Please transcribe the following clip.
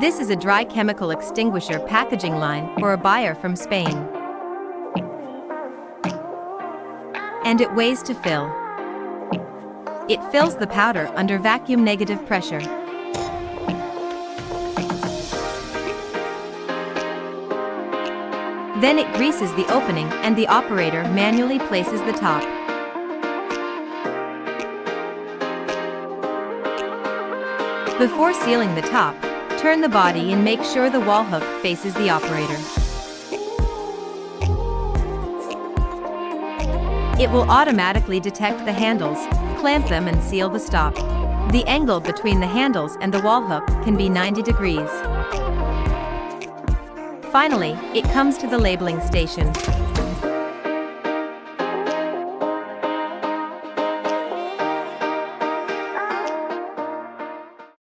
This is a dry chemical extinguisher packaging line for a buyer from Spain. And it weighs to fill. It fills the powder under vacuum negative pressure. Then it greases the opening and the operator manually places the top. Before sealing the top, turn the body and make sure the wall hook faces the operator. It will automatically detect the handles, clamp them and seal the stop. The angle between the handles and the wall hook can be 90 degrees. Finally, it comes to the labeling station.